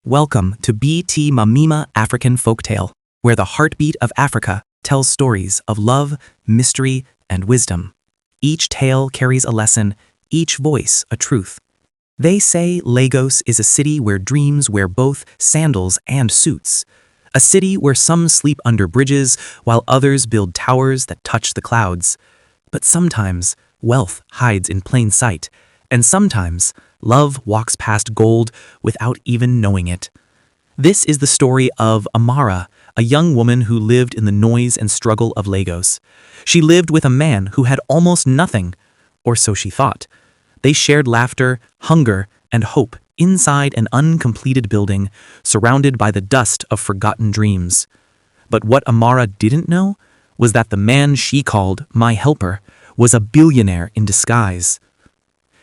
Welcome to BT Mamima African Folktale, where the heartbeat of Africa tells stories of love, mystery, and wisdom. Each tale carries a lesson, each voice a truth. They say Lagos is a city where dreams wear both sandals and suits. A city where some sleep under bridges while others build towers that touch the clouds. But sometimes wealth hides in plain sight, and sometimes love walks past gold without even knowing it. This is the story of Amara, a young woman who lived in the noise and struggle of Lagos. She lived with a man who had almost nothing, or so she thought. They shared laughter, hunger, and hope inside an uncompleted building, surrounded by the dust of forgotten dreams. But what Amara didn't know was that the man she called my helper was a billionaire in disguise.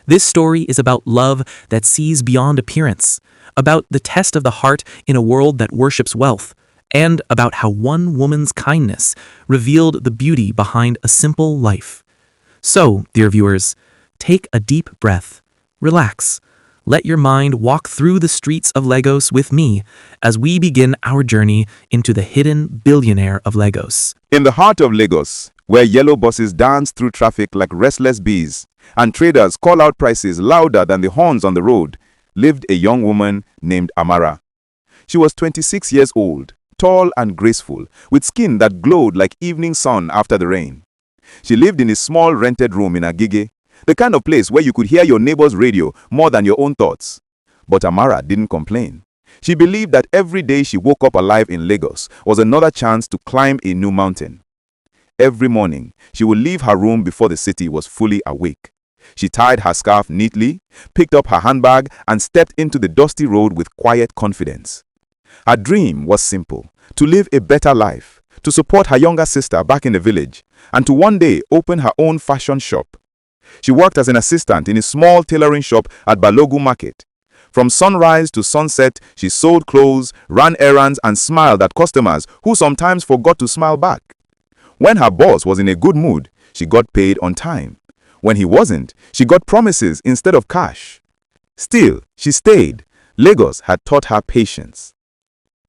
This story is about love that sees beyond appearance, about the test of the heart in a world that worships wealth, and about how one woman's kindness revealed the beauty behind a simple life. So, dear viewers, take a deep breath, relax, let your mind walk through the streets of Lagos with me as we begin our journey into the hidden billionaire of Lagos. In the heart of Lagos, where yellow buses dance through traffic like restless bees, and traders call out prices louder than the horns on the road, lived a young woman named Amara. She was 26 years old, tall and graceful, with skin that glowed like evening sun after the rain. She lived in a small rented room in Agege, the kind of place where you could hear your neighbor's radio more than your own thoughts. But Amara didn't complain. She believed that every day she woke up alive in Lagos was another chance to climb a new mountain. Every morning, she would leave her room before the city was fully awake. She tied her scarf neatly, picked up her handbag, and stepped into the dusty road with quiet confidence. Her dream was simple: to live a better life, to support her younger sister back in the village, and to one day open her own fashion shop. She worked as an assistant in a small tailoring shop at Balogu Market. From sunrise to sunset, she sold clothes, ran errands, and smiled at customers who sometimes forgot to smile back. When her boss was in a good mood, she got paid on time. When he wasn't, she got promises instead of cash. Still, she stayed. Lagos had taught her patience.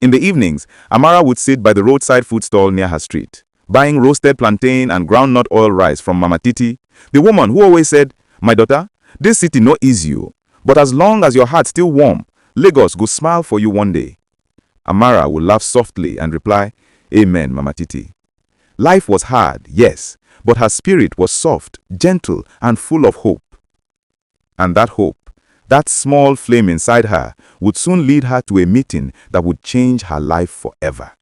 In the evenings, Amara would sit by the roadside food stall near her street, buying roasted plantain and groundnut oil rice from Mama Titi, the woman who always said, "My daughter, this city no easy you, but as long as your heart still warm, Lagos go smile for you one day." Amara would laugh softly and reply, "Amen, Mama Titi." Life was hard, yes, but her spirit was soft, gentle, and full of hope. And that hope, that small flame inside her, would soon lead her to a meeting that would change her life forever.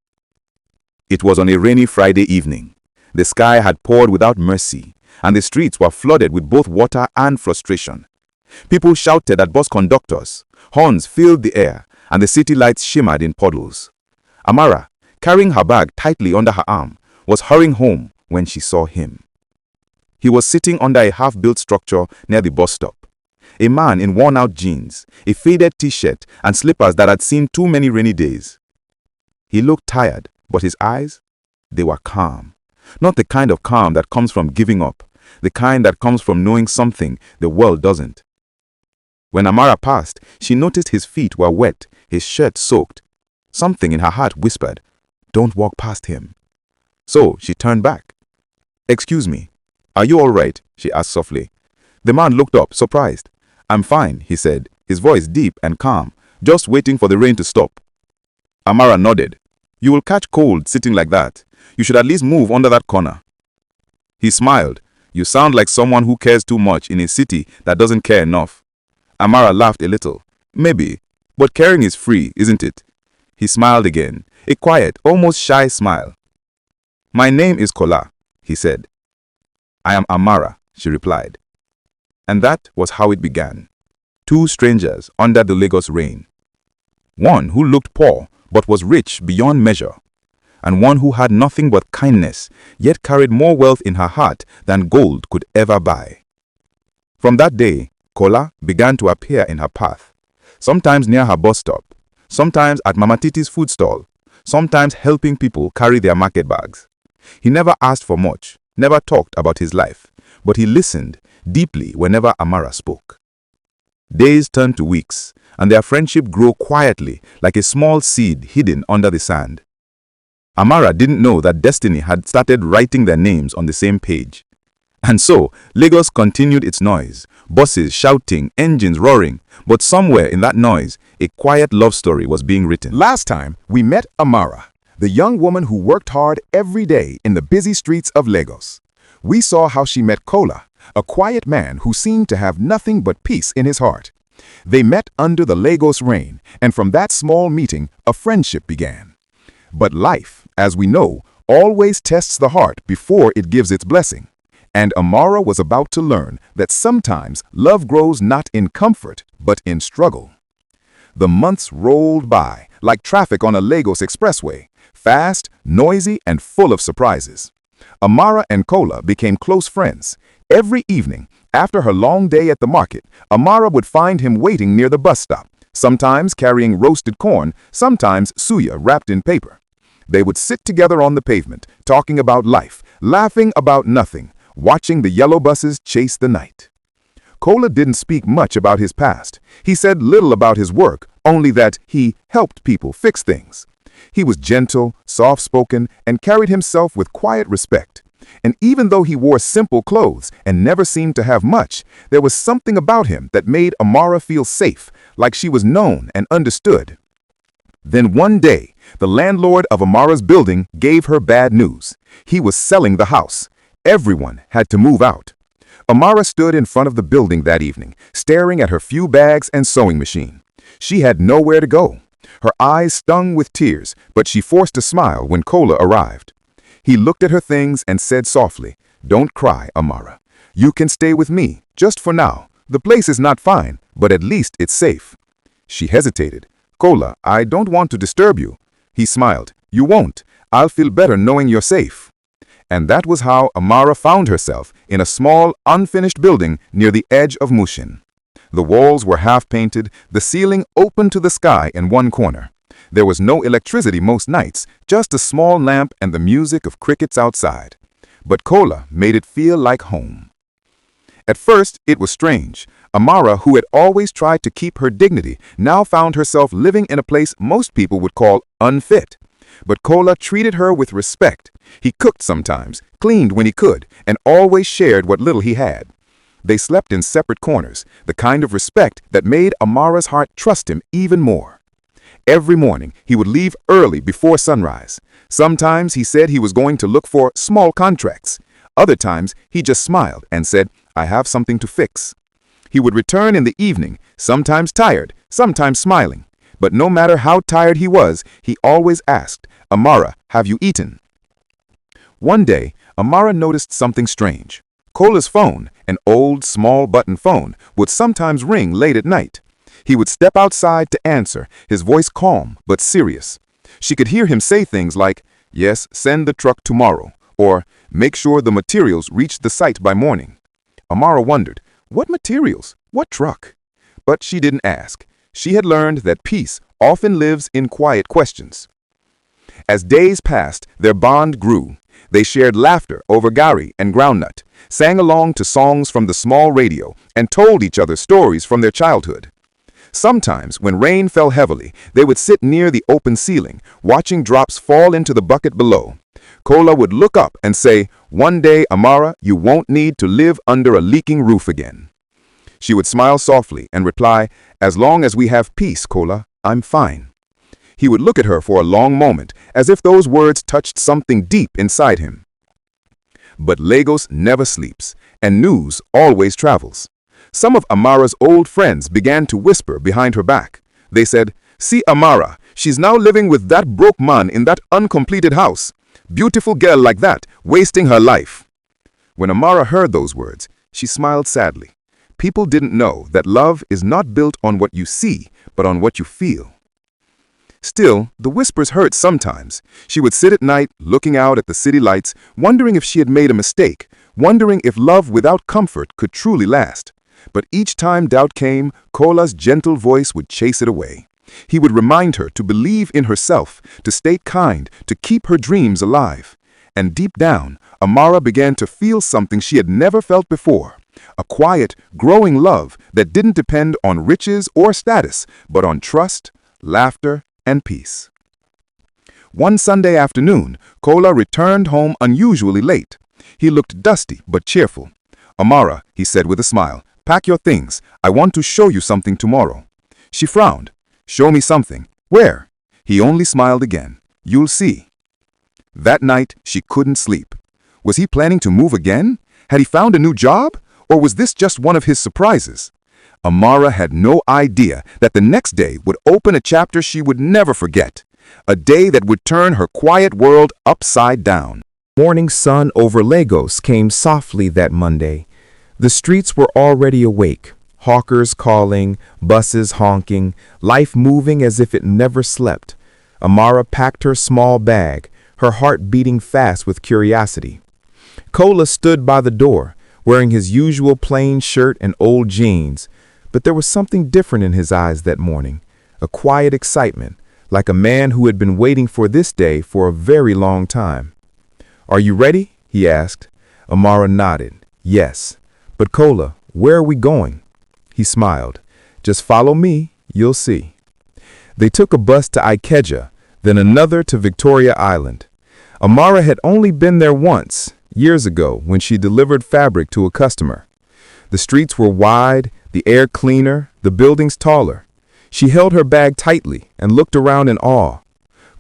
It was on a rainy Friday evening. The sky had poured without mercy, and the streets were flooded with both water and frustration. People shouted at bus conductors, horns filled the air, and the city lights shimmered in puddles. Amara, carrying her bag tightly under her arm, was hurrying home when she saw him. He was sitting under a half-built structure near the bus stop. A man in worn-out jeans, a faded t-shirt, and slippers that had seen too many rainy days. He looked tired, but his eyes, they were calm. Not the kind of calm that comes from giving up, the kind that comes from knowing something the world doesn't. When Amara passed, she noticed his feet were wet, his shirt soaked. Something in her heart whispered, "Don't walk past him." So she turned back. "Excuse me, are you all right?" she asked softly. The man looked up, surprised. "I'm fine," he said, his voice deep and calm, "just waiting for the rain to stop." Amara nodded. "You will catch cold sitting like that. You should at least move under that corner." He smiled. "You sound like someone who cares too much in a city that doesn't care enough." Amara laughed a little. "Maybe, but caring is free, isn't it?" He smiled again, a quiet, almost shy smile. "My name is Kola," he said. "I am Amara," she replied. And that was how it began. Two strangers under the Lagos rain. One who looked poor but was rich beyond measure, and one who had nothing but kindness, yet carried more wealth in her heart than gold could ever buy. From that day, Kola began to appear in her path, sometimes near her bus stop, sometimes at Mama Titi's food stall, sometimes helping people carry their market bags. He never asked for much, never talked about his life, but he listened deeply whenever Amara spoke. Days turned to weeks, and their friendship grew quietly like a small seed hidden under the sand. Amara didn't know that destiny had started writing their names on the same page. And so, Lagos continued its noise, buses shouting, engines roaring, but somewhere in that noise, a quiet love story was being written. Last time, we met Amara, the young woman who worked hard every day in the busy streets of Lagos. We saw how she met Kola, a quiet man who seemed to have nothing but peace in his heart. They met under the Lagos rain, and from that small meeting, a friendship began. But life, as we know, always tests the heart before it gives its blessing. And Amara was about to learn that sometimes love grows not in comfort, but in struggle. The months rolled by, like traffic on a Lagos expressway, fast, noisy, and full of surprises. Amara and Kola became close friends. Every evening, after her long day at the market, Amara would find him waiting near the bus stop, sometimes carrying roasted corn, sometimes suya wrapped in paper. They would sit together on the pavement, talking about life, laughing about nothing, watching the yellow buses chase the night. Kola didn't speak much about his past. He said little about his work, only that he helped people fix things. He was gentle, soft-spoken, and carried himself with quiet respect. And even though he wore simple clothes and never seemed to have much, there was something about him that made Amara feel safe, like she was known and understood. Then one day, the landlord of Amara's building gave her bad news. He was selling the house. Everyone had to move out. Amara stood in front of the building that evening, staring at her few bags and sewing machine. She had nowhere to go. Her eyes stung with tears, but she forced a smile when Kola arrived. He looked at her things and said softly, "Don't cry, Amara. You can stay with me, just for now. The place is not fine, but at least it's safe." She hesitated. "Kola, I don't want to disturb you." He smiled. "You won't. I'll feel better knowing you're safe." And that was how Amara found herself in a small, unfinished building near the edge of Mushin. The walls were half-painted, the ceiling open to the sky in one corner. There was no electricity most nights, just a small lamp and the music of crickets outside. But Kola made it feel like home. At first, it was strange. Amara, who had always tried to keep her dignity, now found herself living in a place most people would call unfit. But Kola treated her with respect. He cooked sometimes, cleaned when he could, and always shared what little he had. They slept in separate corners, the kind of respect that made Amara's heart trust him even more. Every morning, he would leave early before sunrise. Sometimes he said he was going to look for small contracts. Other times, he just smiled and said, "I have something to fix." He would return in the evening, sometimes tired, sometimes smiling. But no matter how tired he was, he always asked, "Amara, have you eaten?" One day, Amara noticed something strange. Kola's phone, an old, small-button phone, would sometimes ring late at night. He would step outside to answer, his voice calm but serious. She could hear him say things like, "Yes, send the truck tomorrow," or "Make sure the materials reach the site by morning." Amara wondered, what materials? What truck? But she didn't ask. She had learned that peace often lives in quiet questions. As days passed, their bond grew. They shared laughter over gari and groundnut, sang along to songs from the small radio, and told each other stories from their childhood. Sometimes, when rain fell heavily, they would sit near the open ceiling, watching drops fall into the bucket below. Kola would look up and say, "One day, Amara, you won't need to live under a leaking roof again." She would smile softly and reply, "As long as we have peace, Kola, I'm fine." He would look at her for a long moment, as if those words touched something deep inside him. But Lagos never sleeps, and news always travels. Some of Amara's old friends began to whisper behind her back. They said, "See Amara, she's now living with that broke man in that uncompleted house. Beautiful girl like that, wasting her life." When Amara heard those words, she smiled sadly. People didn't know that love is not built on what you see, but on what you feel. Still, the whispers hurt sometimes. She would sit at night, looking out at the city lights, wondering if she had made a mistake, wondering if love without comfort could truly last. But each time doubt came, Kola's gentle voice would chase it away. He would remind her to believe in herself, to stay kind, to keep her dreams alive. And deep down, Amara began to feel something she had never felt before, A quiet, growing love that didn't depend on riches or status, but on trust, laughter, and peace. One Sunday afternoon, Kola returned home unusually late. He looked dusty but cheerful. "Amara," he said with a smile, "pack your things. I want to show you something tomorrow." She frowned. "Show me something. Where?" He only smiled again. "You'll see." That night, she couldn't sleep. Was he planning to move again? Had he found a new job? Or was this just one of his surprises? Amara had no idea that the next day would open a chapter she would never forget. A day that would turn her quiet world upside down. Morning sun over Lagos came softly that Monday. The streets were already awake, hawkers calling, buses honking, life moving as if it never slept. Amara packed her small bag, her heart beating fast with curiosity. Kola stood by the door, wearing his usual plain shirt and old jeans, but there was something different in his eyes that morning, a quiet excitement, like a man who had been waiting for this day for a very long time. "Are you ready?" he asked. Amara nodded. "Yes. But Kola, where are we going?" He smiled. "Just follow me, you'll see." They took a bus to Ikeja, then another to Victoria Island. Amara had only been there once, years ago, when she delivered fabric to a customer. The streets were wide, the air cleaner, the buildings taller. She held her bag tightly and looked around in awe.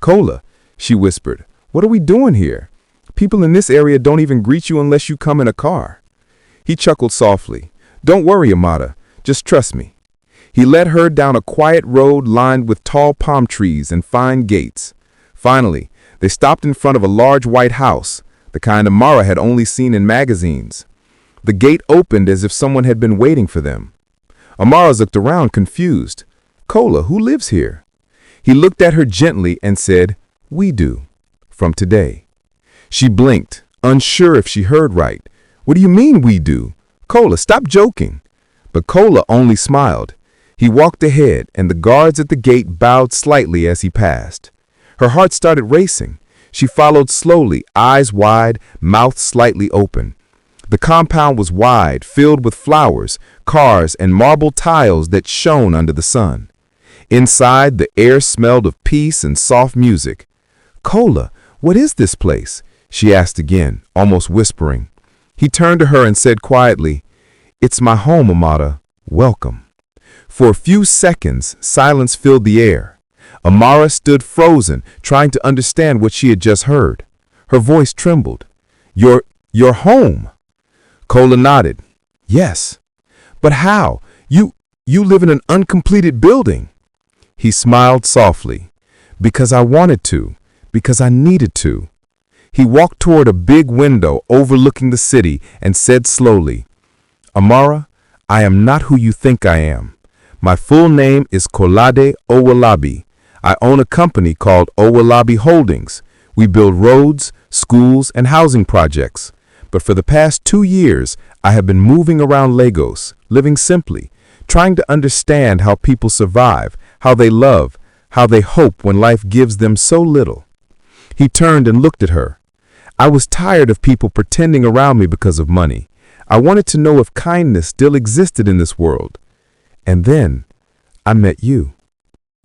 "Kola," she whispered, "what are we doing here? People in this area don't even greet you unless you come in a car." He chuckled softly. "Don't worry, Amara. Just trust me." He led her down a quiet road lined with tall palm trees and fine gates. Finally, they stopped in front of a large white house, the kind Amara had only seen in magazines. The gate opened as if someone had been waiting for them. Amara looked around confused. "Kola, who lives here?" He looked at her gently and said, "We do, from today." She blinked, unsure if she heard right. "What do you mean we do? Kola, stop joking." But Kola only smiled. He walked ahead, and the guards at the gate bowed slightly as he passed. Her heart started racing. She followed slowly, eyes wide, mouth slightly open. The compound was wide, filled with flowers, cars, and marble tiles that shone under the sun. Inside, the air smelled of peace and soft music. "Kola, what is this place?" she asked again, almost whispering. He turned to her and said quietly, "It's my home, Amara. Welcome." For a few seconds, silence filled the air. Amara stood frozen, trying to understand what she had just heard. Her voice trembled. Your home?" Kola nodded. "Yes. But how? You live in an uncompleted building." He smiled softly. "Because I wanted to. Because I needed to." He walked toward a big window overlooking the city and said slowly, "Amara, I am not who you think I am. My full name is Kolade Owolabi. I own a company called Owolabi Holdings. We build roads, schools, and housing projects. But for the past 2 years, I have been moving around Lagos, living simply, trying to understand how people survive, how they love, how they hope when life gives them so little." He turned and looked at her. "I was tired of people pretending around me because of money. I wanted to know if kindness still existed in this world. And then I met you."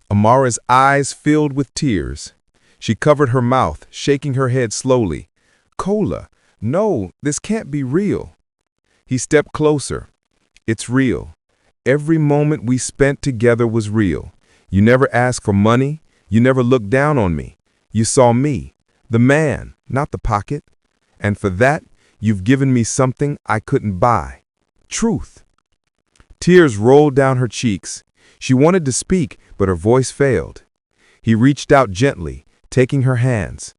Amara's eyes filled with tears. She covered her mouth, shaking her head slowly. "Kola, no, this can't be real." He stepped closer. "It's real. Every moment we spent together was real. You never asked for money. You never looked down on me. You saw me, the man, not the pocket. And for that, you've given me something I couldn't buy. Truth." Tears rolled down her cheeks. She wanted to speak, but her voice failed. He reached out gently, taking her hands.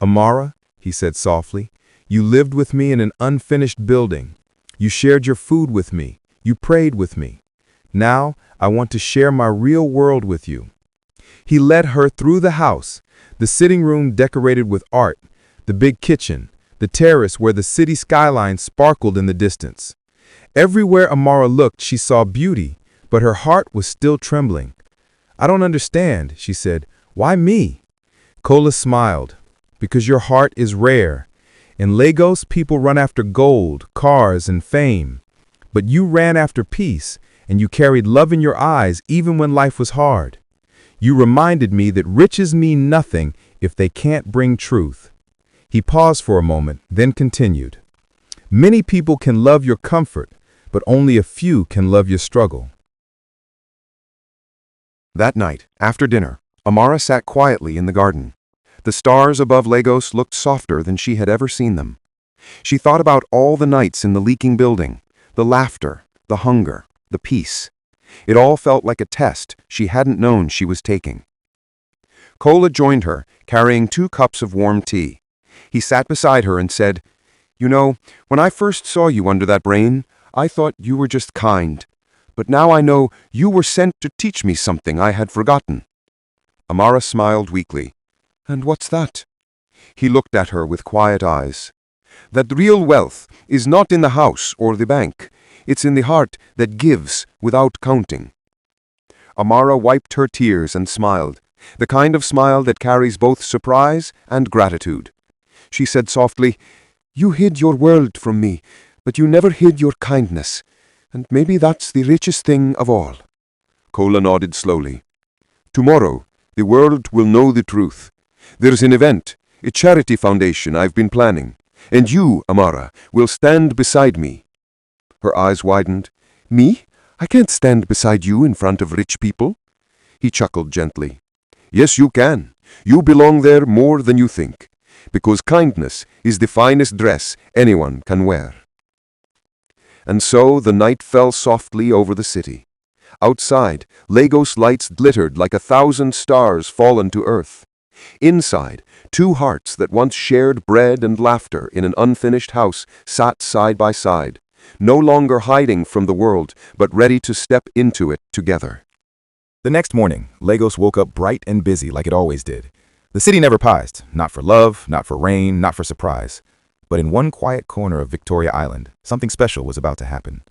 "Amara," he said softly, "you lived with me in an unfinished building. You shared your food with me. You prayed with me. Now, I want to share my real world with you." He led her through the house, the sitting room decorated with art, the big kitchen, the terrace where the city skyline sparkled in the distance. Everywhere Amara looked, she saw beauty, but her heart was still trembling. "I don't understand," she said. "Why me?" Kola smiled. "Because your heart is rare. In Lagos, people run after gold, cars, and fame. But you ran after peace, and you carried love in your eyes even when life was hard. You reminded me that riches mean nothing if they can't bring truth. He paused for a moment, then continued. Many people can love your comfort, but only a few can love your struggle. That night, after dinner, Amara sat quietly in the garden. The stars above Lagos looked softer than she had ever seen them. She thought about all the nights in the leaking building, the laughter, the hunger, the peace. It all felt like a test she hadn't known she was taking. Kola joined her, carrying 2 cups of warm tea. He sat beside her and said, "You know, when I first saw you under that brain, I thought you were just kind. But now I know you were sent to teach me something I had forgotten." Amara smiled weakly. "And what's that?" He looked at her with quiet eyes. "That real wealth is not in the house or the bank. It's in the heart that gives without counting." Amara wiped her tears and smiled, the kind of smile that carries both surprise and gratitude. She said softly, "You hid your world from me, but you never hid your kindness. And maybe that's the richest thing of all." Kola nodded slowly. "Tomorrow, the world will know the truth. There's an event, a charity foundation I've been planning, and you, Amara, will stand beside me." Her eyes widened. "Me? I can't stand beside you in front of rich people." He chuckled gently. "Yes, you can. You belong there more than you think, because kindness is the finest dress anyone can wear." And so the night fell softly over the city. Outside, Lagos lights glittered like 1,000 stars fallen to earth. Inside, 2 hearts that once shared bread and laughter in an unfinished house sat side by side, no longer hiding from the world, but ready to step into it together. The next morning, Lagos woke up bright and busy like it always did. The city never paused, not for love, not for rain, not for surprise. But in one quiet corner of Victoria Island, something special was about to happen.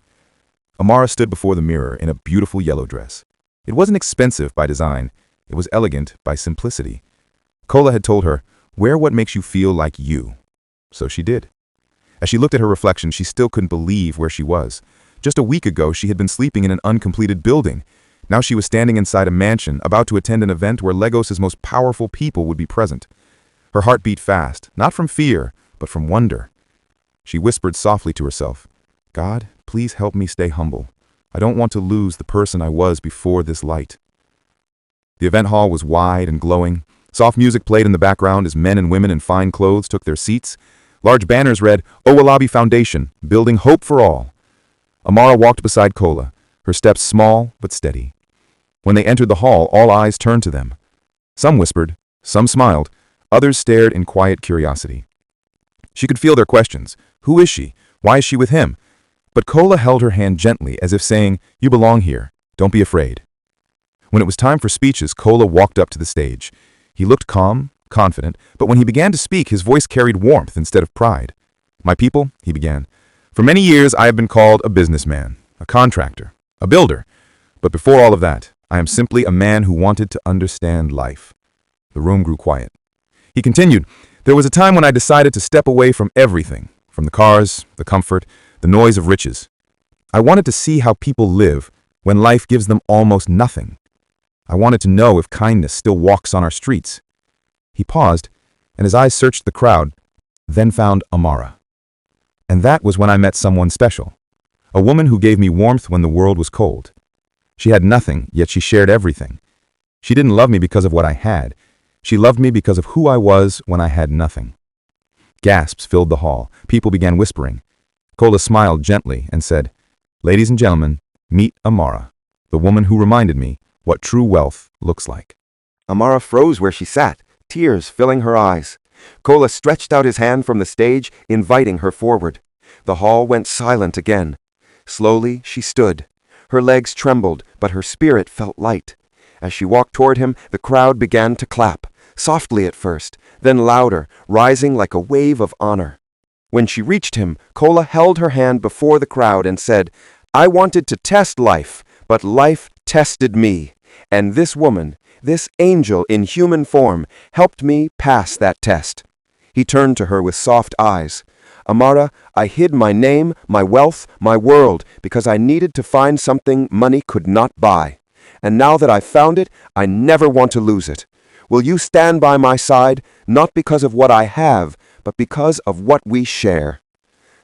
Amara stood before the mirror in a beautiful yellow dress. It wasn't expensive by design, it was elegant by simplicity. Kola had told her, "Wear what makes you feel like you." So she did. As she looked at her reflection, she still couldn't believe where she was. Just a week ago, she had been sleeping in an uncompleted building. Now she was standing inside a mansion, about to attend an event where Lagos's most powerful people would be present. Her heart beat fast, not from fear, but from wonder. She whispered softly to herself, "God, please help me stay humble. I don't want to lose the person I was before this light." The event hall was wide and glowing. Soft music played in the background as men and women in fine clothes took their seats. Large banners read, "Owolabi Foundation, building hope for all." Amara walked beside Kola, her steps small but steady. When they entered the hall, all eyes turned to them. Some whispered, some smiled, others stared in quiet curiosity. She could feel their questions. Who is she? Why is she with him? But Kola held her hand gently, as if saying, "You belong here. Don't be afraid." When it was time for speeches, Kola walked up to the stage. He looked calm, confident, but when he began to speak, his voice carried warmth instead of pride. "My people," he began, "for many years I have been called a businessman, a contractor, a builder. But before all of that, I am simply a man who wanted to understand life." The room grew quiet. He continued, "There was a time when I decided to step away from everything, from the cars, the comfort, the noise of riches. I wanted to see how people live when life gives them almost nothing. I wanted to know if kindness still walks on our streets." He paused, and his eyes searched the crowd, then found Amara. And that was when I met someone special, a woman who gave me warmth when the world was cold. She had nothing, yet she shared everything. She didn't love me because of what I had. She loved me because of who I was when I had nothing. Gasps filled the hall. People began whispering. Kola smiled gently and said, "Ladies and gentlemen, meet Amara, the woman who reminded me what true wealth looks like." Amara froze where she sat, tears filling her eyes. Kola stretched out his hand from the stage, inviting her forward. The hall went silent again. Slowly, she stood. Her legs trembled, but her spirit felt light. As she walked toward him, the crowd began to clap, softly at first, then louder, rising like a wave of honor. When she reached him, Kola held her hand before the crowd and said, "I wanted to test life, but life tested me. And this woman, this angel in human form, helped me pass that test." He turned to her with soft eyes. Amara, I hid my name, my wealth, my world, because I needed to find something money could not buy. And now that I've found it, I never want to lose it. Will you stand by my side, not because of what I have, but because of what we share?"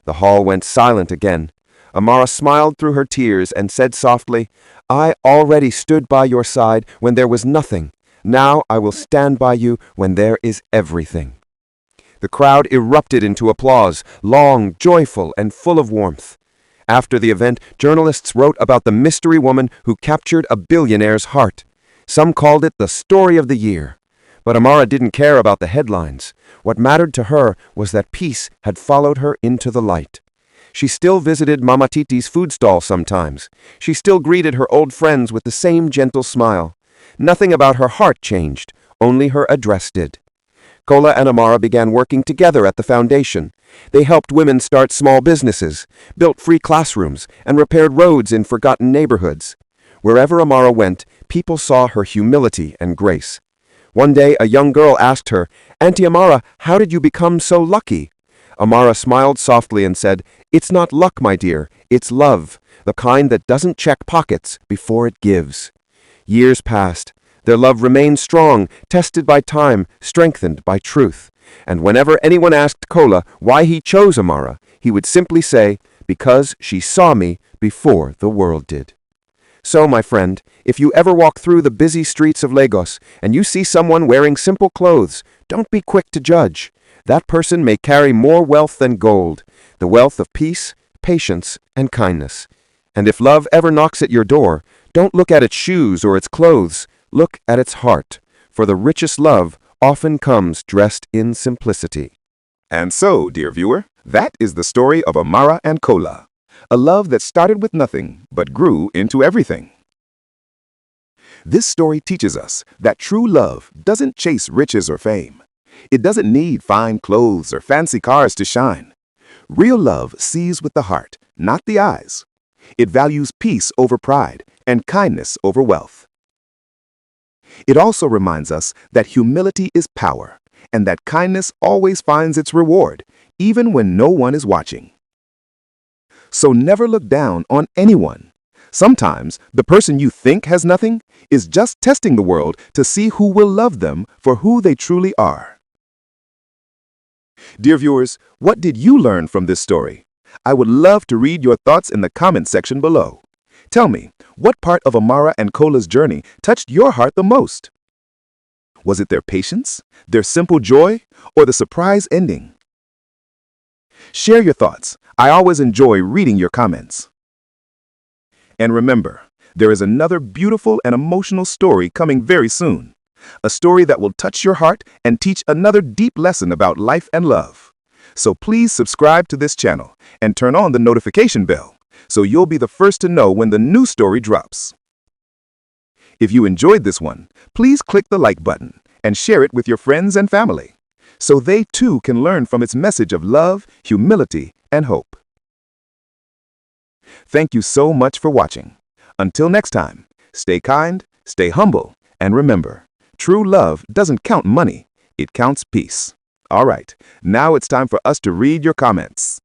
The hall went silent again. Amara smiled through her tears and said softly, "I already stood by your side when there was nothing. Now I will stand by you when there is everything." The crowd erupted into applause, long, joyful, and full of warmth. After the event, journalists wrote about the mystery woman who captured a billionaire's heart. Some called it the story of the year. But Amara didn't care about the headlines. What mattered to her was that peace had followed her into the light. She still visited Mama Titi's food stall sometimes. She still greeted her old friends with the same gentle smile. Nothing about her heart changed, only her address did. Kola and Amara began working together at the foundation. They helped women start small businesses, built free classrooms, and repaired roads in forgotten neighborhoods. Wherever Amara went, people saw her humility and grace. One day, a young girl asked her, "Auntie Amara, how did you become so lucky?" Amara smiled softly and said, "It's not luck, my dear, it's love, the kind that doesn't check pockets before it gives." Years passed. Their love remained strong, tested by time, strengthened by truth. And whenever anyone asked Kola why he chose Amara, he would simply say, "Because she saw me before the world did." So, my friend, if you ever walk through the busy streets of Lagos and you see someone wearing simple clothes, don't be quick to judge. That person may carry more wealth than gold, the wealth of peace, patience, and kindness. And if love ever knocks at your door, don't look at its shoes or its clothes. Look at its heart, for the richest love often comes dressed in simplicity. And so, dear viewer, that is the story of Amara and Kola, a love that started with nothing but grew into everything. This story teaches us that true love doesn't chase riches or fame. It doesn't need fine clothes or fancy cars to shine. Real love sees with the heart, not the eyes. It values peace over pride and kindness over wealth. It also reminds us that humility is power, and that kindness always finds its reward, even when no one is watching. So never look down on anyone. Sometimes the person you think has nothing is just testing the world to see who will love them for who they truly are. Dear viewers, what did you learn from this story? I would love to read your thoughts in the comment section below. Tell me, what part of Amara and Kola's journey touched your heart the most? Was it their patience, their simple joy, or the surprise ending? Share your thoughts. I always enjoy reading your comments. And remember, there is another beautiful and emotional story coming very soon. A story that will touch your heart and teach another deep lesson about life and love. So please subscribe to this channel and turn on the notification bell, so you'll be the first to know when the new story drops. If you enjoyed this one, please click the like button and share it with your friends and family, so they too can learn from its message of love, humility, and hope. Thank you so much for watching. Until next time, stay kind, stay humble, and remember, true love doesn't count money, it counts peace. All right, now it's time for us to read your comments.